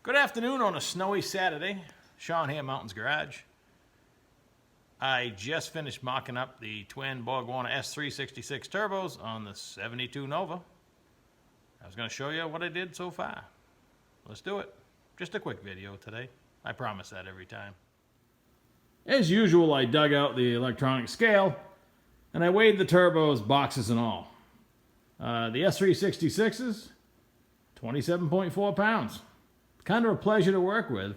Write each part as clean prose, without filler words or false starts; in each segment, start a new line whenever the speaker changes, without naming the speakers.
Good afternoon on a snowy Saturday. Sean here, Mountains Garage. I just finished mocking up the twin Borg Warner S366 turbos on the 72 Nova. I was going to show you what I did so far. Let's do it. Just a quick video today. I promise that every time. As usual, I dug out the electronic scale and I weighed the turbos, boxes and all. The S366s, 27.4 pounds. Kind of a pleasure to work with.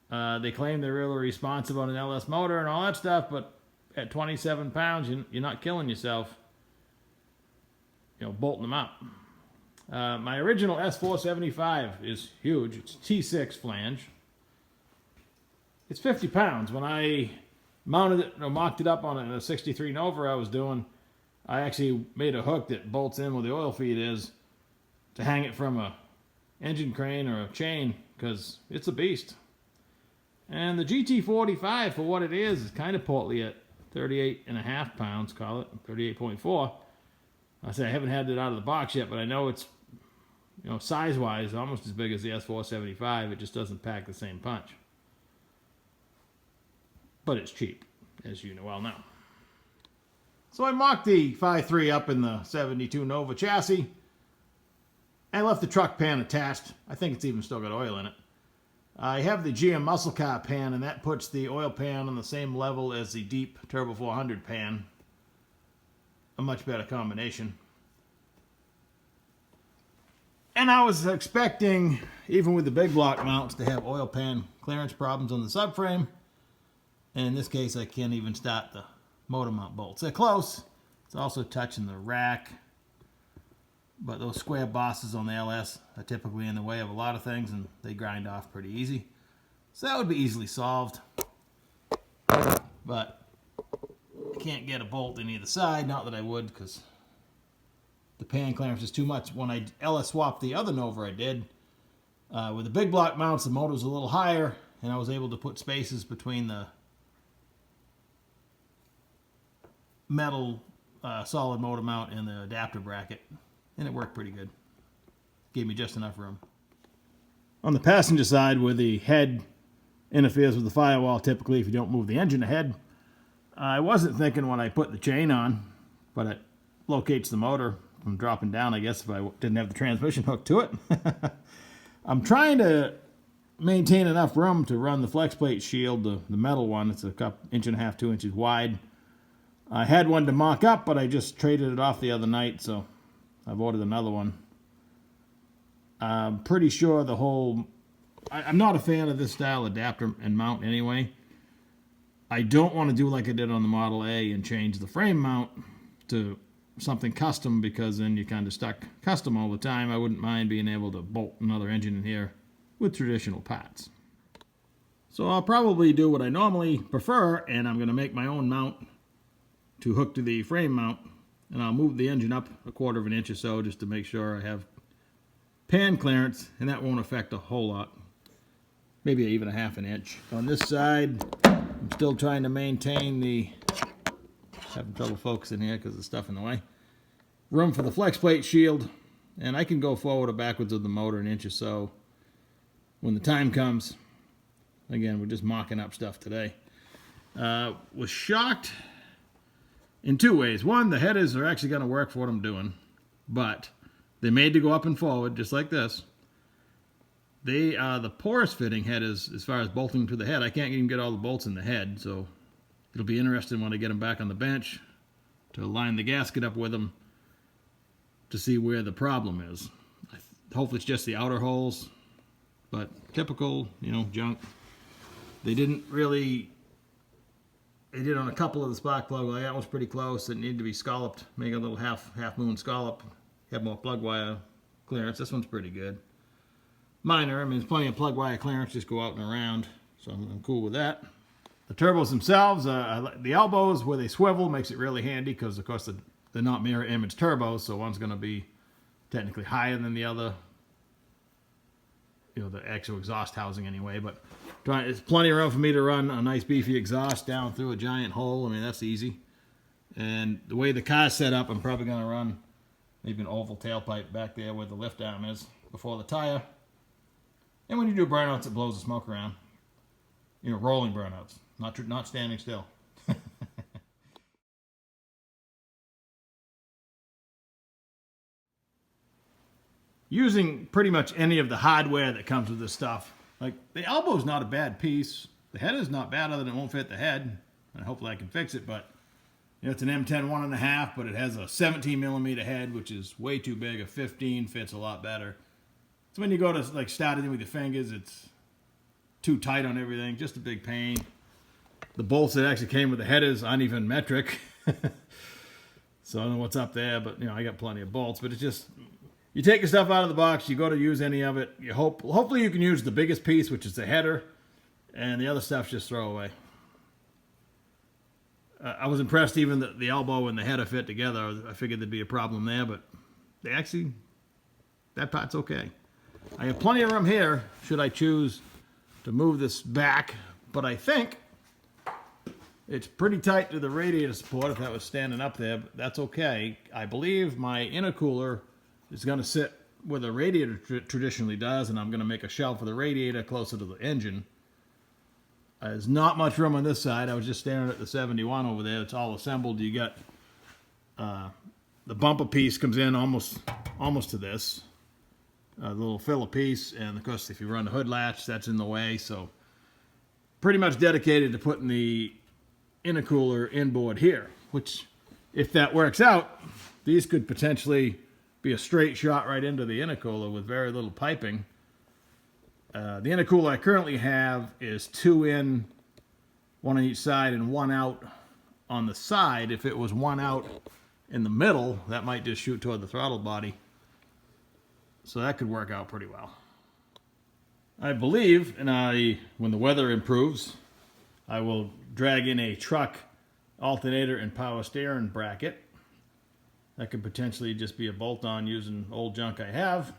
They claim they're really responsive on an LS motor and all that stuff, but at 27 pounds, you're not killing yourself, bolting them up. My original S475 is huge. It's T6 flange. It's 50 pounds. When I mounted it, mocked it up on a 63 Nova I actually made a hook that bolts in where the oil feed is to hang it from a engine crane or a chain, because it's a beast. And the GT45, for what it is kind of portly at 38.5 pounds, call it 38.4. I say I haven't had it out of the box yet, but I know it's, size-wise, almost as big as the S475. It just doesn't pack the same punch. But it's cheap, as you well know. So I mocked the 5.3 up in the 72 Nova chassis. I left the truck pan attached. I think it's even still got oil in it. I have the GM muscle car pan, and that puts the oil pan on the same level as the deep Turbo 400 pan. A much better combination. And I was expecting, even with the big block mounts, to have oil pan clearance problems on the subframe. And in this case, I can't even start the motor mount bolts. They're close. It's also touching the rack. But those square bosses on the LS are typically in the way of a lot of things, and they grind off pretty easy. So that would be easily solved. But I can't get a bolt in either side. Not that I would, because the pan clearance is too much. When I LS swapped the other Nova I did, with the big block mounts, the motor was a little higher, and I was able to put spaces between the metal solid motor mount and the adapter bracket. And it worked pretty good. Gave me just enough room. On the passenger side, where the head interferes with the firewall, typically if you don't move the engine ahead, I wasn't thinking when I put the chain on, but it locates the motor from dropping down, I guess, if I didn't have the transmission hooked to it. I'm trying to maintain enough room to run the flex plate shield, the metal one. It's a inch and a half, 2 inches wide. I had one to mock up, but I just traded it off the other night, so I've ordered another one. I'm pretty sure I'm not a fan of this style adapter and mount anyway. I don't want to do like I did on the Model A and change the frame mount to something custom, because then you're kind of stuck custom all the time. I wouldn't mind being able to bolt another engine in here with traditional parts. So I'll probably do what I normally prefer, and I'm going to make my own mount to hook to the frame mount. And I'll move the engine up a 1/4 inch or so just to make sure I have pan clearance, and that won't affect a whole lot. Maybe even a 1/2 inch. On this side, I'm still trying to maintain having trouble focusing here because of stuff in the way. Room for the flex plate shield, and I can go forward or backwards with the motor 1 inch or so when the time comes. Again, we're just mocking up stuff today. Was shocked in 2 ways. One, the headers are actually going to work for what I'm doing, but they're made to go up and forward, just like this. They are the porous fitting headers as far as bolting to the head. I can't even get all the bolts in the head, so it'll be interesting when I get them back on the bench to line the gasket up with them to see where the problem is. Hopefully it's just the outer holes, but typical, junk. They did on a couple of the spark plug. Well, that was pretty close. It needed to be scalloped. Make a little half moon scallop. Have more plug wire clearance. This one's pretty good. Minor. I mean, there's plenty of plug wire clearance. Just go out and around. So I'm cool with that. The turbos themselves, the elbows where they swivel makes it really handy, because of course they're not mirror image turbos. So one's going to be technically higher than the other. The actual exhaust housing anyway, but it's plenty of room for me to run a nice beefy exhaust down through a giant hole. I mean, that's easy. And the way the car's set up, I'm probably going to run maybe an oval tailpipe back there where the lift arm is before the tire. And when you do burnouts, it blows the smoke around. You know, rolling burnouts, not standing still. Using pretty much any of the hardware that comes with this stuff. Like, the elbow's not a bad piece. The head is not bad, other than it won't fit the head. And hopefully I can fix it, but you know, it's an M10 1.5, but it has a 17 millimeter head, which is way too big. A 15 fits a lot better. So when you go to like start it in with your fingers, it's too tight on everything, just a big pain. The bolts that actually came with the head is uneven metric. So I don't know what's up there, but you know, I got plenty of bolts, but it's just, you take your stuff out of the box, you go to use any of it, hopefully you can use the biggest piece, which is the header, and the other stuff just throw away. I was impressed even that the elbow and the header fit together. I figured there'd be a problem there, but that part's okay. I have plenty of room here, should I choose to move this back, but I think it's pretty tight to the radiator support if that was standing up there, but that's okay. I believe my intercooler is going to sit where the radiator traditionally does, and I'm going to make a shelf for the radiator closer to the engine. There's not much room on this side. I was just staring at the 71 over there. It's all assembled. You got the bumper piece comes in almost to this. The little filler piece, and of course if you run the hood latch, that's in the way. So pretty much dedicated to putting the intercooler inboard here, which if that works out, these could potentially be a straight shot right into the intercooler with very little piping. The intercooler I currently have is 2 in, 1 on each side, and 1 out on the side. If it was 1 out in the middle, that might just shoot toward the throttle body. So that could work out pretty well. I believe, when the weather improves, I will drag in a truck alternator and power steering bracket. That could potentially just be a bolt-on using old junk I have.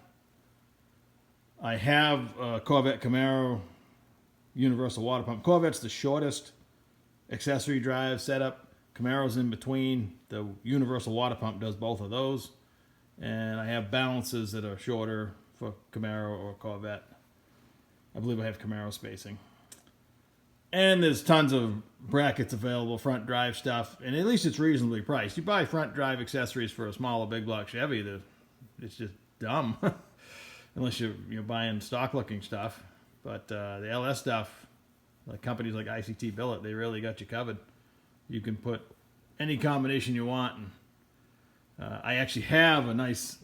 I have a Corvette Camaro universal water pump. Corvette's the shortest accessory drive setup. Camaro's in between. The universal water pump does both of those. And I have balances that are shorter for Camaro or Corvette. I believe I have Camaro spacing. And there's tons of brackets available, front drive stuff, and at least it's reasonably priced. You buy front drive accessories for a smaller big block Chevy, it's just dumb. Unless you're buying stock looking stuff. But the LS stuff, like companies like ICT Billet, they really got you covered. You can put any combination you want. And I actually have a nice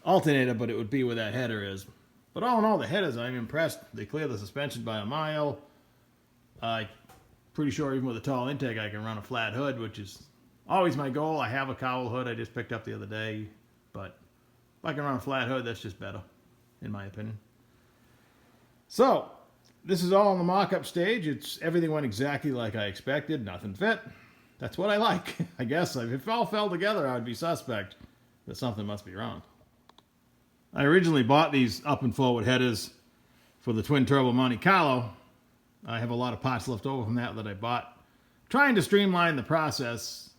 alternator, but it would be where that header is. But all in all, the headers, I'm impressed. They clear the suspension by a mile. I'm pretty sure even with a tall intake I can run a flat hood, which is always my goal. I have a cowl hood I just picked up the other day, but if I can run a flat hood, that's just better, in my opinion. So, this is all on the mock-up stage. Everything went exactly like I expected. Nothing fit. That's what I like. I guess if it all fell together, I would be suspect that something must be wrong. I originally bought these up and forward headers for the twin turbo Monte Carlo. I have a lot of parts left over from that I bought. Trying to streamline the process,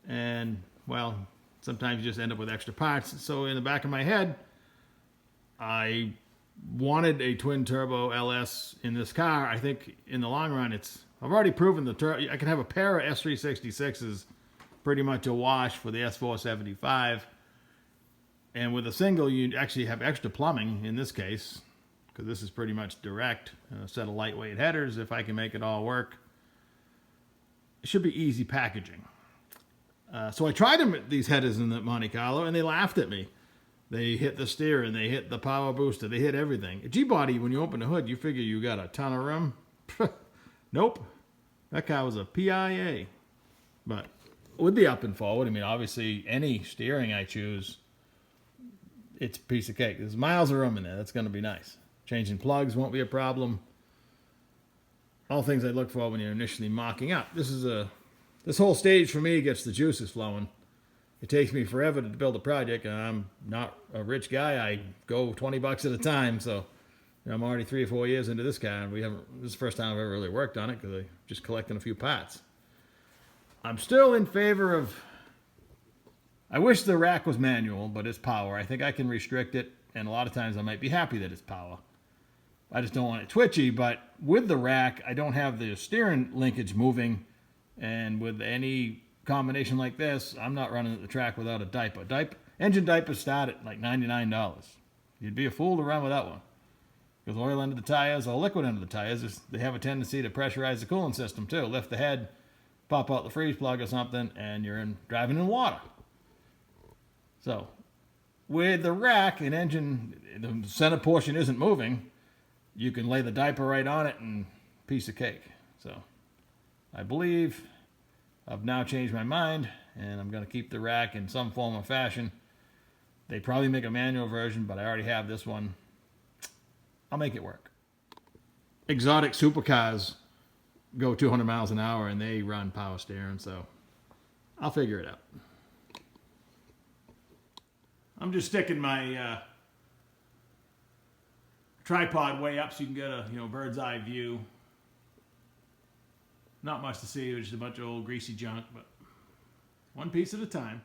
and well, sometimes you just end up with extra parts. So in the back of my head, I wanted a twin turbo LS in this car. I think in the long run, I've already proven I can have a pair of S366s pretty much a wash for the S475. And with a single, you actually have extra plumbing in this case, because this is pretty much direct. A set of lightweight headers, if I can make it all work. It should be easy packaging. So I tried these headers in the Monte Carlo, and they laughed at me. They hit the steer, and they hit the power booster. They hit everything. A G-body, when you open the hood, you figure you got a ton of room. Nope. That car was a PIA. But with the up and forward, I mean, obviously, any steering I choose, it's a piece of cake. There's miles of room in there. That's going to be nice. Changing plugs won't be a problem. All things I look for when you're initially mocking up. This whole stage for me gets the juices flowing. It takes me forever to build a project, and I'm not a rich guy. I go 20 bucks at a time, so I'm already 3 or 4 years into this car, and this is the first time I've ever really worked on it because I'm just collecting a few parts. I'm still in favor of, I wish the rack was manual, but it's power. I think I can restrict it, and a lot of times I might be happy that it's power. I just don't want it twitchy. But with the rack, I don't have the steering linkage moving. And with any combination like this, I'm not running the track without a diaper. Engine diapers start at like $99. You'd be a fool to run without one. Because oil under the tires or liquid under the tires, they have a tendency to pressurize the cooling system too. Lift the head, pop out the freeze plug or something, and you're driving in water. So, with the rack, an engine, the center portion isn't moving, you can lay the diaper right on it and piece of cake. So, I believe I've now changed my mind, and I'm going to keep the rack in some form or fashion. They probably make a manual version, but I already have this one. I'll make it work. Exotic supercars go 200 miles an hour, and they run power steering, so I'll figure it out. I'm just sticking my tripod way up so you can get a bird's eye view. Not much to see, just a bunch of old greasy junk, but one piece at a time.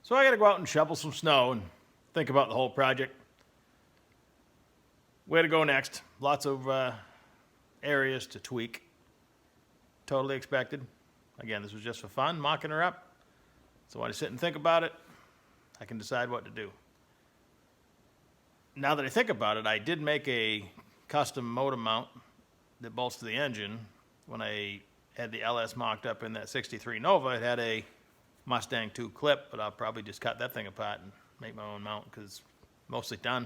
So I got to go out and shovel some snow and think about the whole project. Where to go next? Lots of areas to tweak. Totally expected. Again, this was just for fun, mocking her up. So when I sit and think about it, I can decide what to do. Now that I think about it, I did make a custom motor mount that bolts to the engine. When I had the LS mocked up in that 63 Nova, it had a Mustang 2 clip, but I'll probably just cut that thing apart and make my own mount because it's mostly done.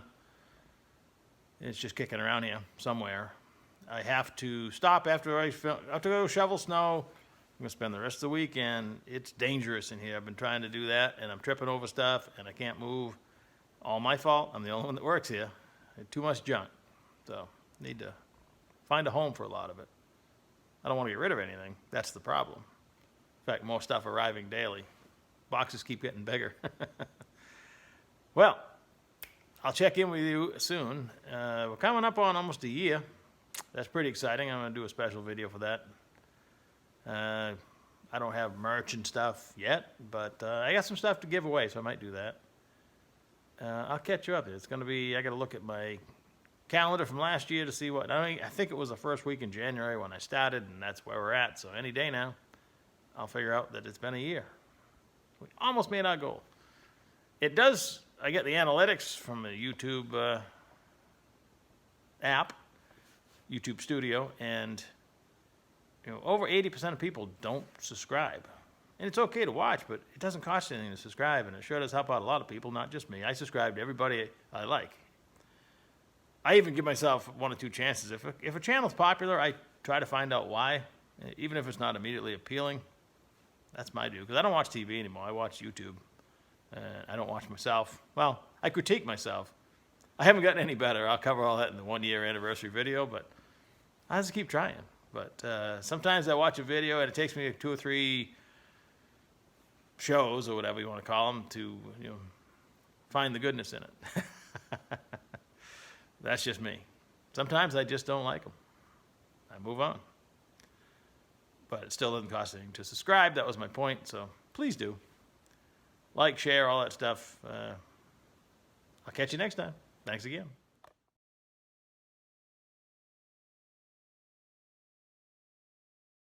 It's just kicking around here somewhere. I have to stop after I have to go shovel snow. I'm going to spend the rest of the weekend. It's dangerous in here. I've been trying to do that, and I'm tripping over stuff, and I can't move. All my fault. I'm the only one that works here. I had too much junk. So need to find a home for a lot of it. I don't want to get rid of anything. That's the problem. In fact, more stuff arriving daily. Boxes keep getting bigger. Well, I'll check in with you soon. We're coming up on almost a year. That's pretty exciting. I'm going to do a special video for that. I don't have merch and stuff yet, but I got some stuff to give away, so I might do that. I'll catch you up. It's going to be, I got to look at my calendar from last year to see what, I think it was the first week in January when I started, and that's where we're at. So any day now, I'll figure out that it's been a year. We almost made our goal. It does, I get the analytics from the YouTube app, YouTube Studio, and over 80% of people don't subscribe. And it's okay to watch, but it doesn't cost anything to subscribe, and it sure does help out a lot of people, not just me. I subscribe to everybody I like. I even give myself 1 or 2 chances. If a channel's popular, I try to find out why, even if it's not immediately appealing. That's my do, because I don't watch TV anymore. I watch YouTube. I don't watch myself. Well, I critique myself. I haven't gotten any better. I'll cover all that in the 1-year anniversary video, but I just keep trying. But sometimes I watch a video and it takes me 2 or 3 shows or whatever you want to call them to find the goodness in it. That's just me. Sometimes I just don't like them. I move on. But it still doesn't cost anything to subscribe. That was my point. So please do. Like, share, all that stuff. I'll catch you next time. Thanks again.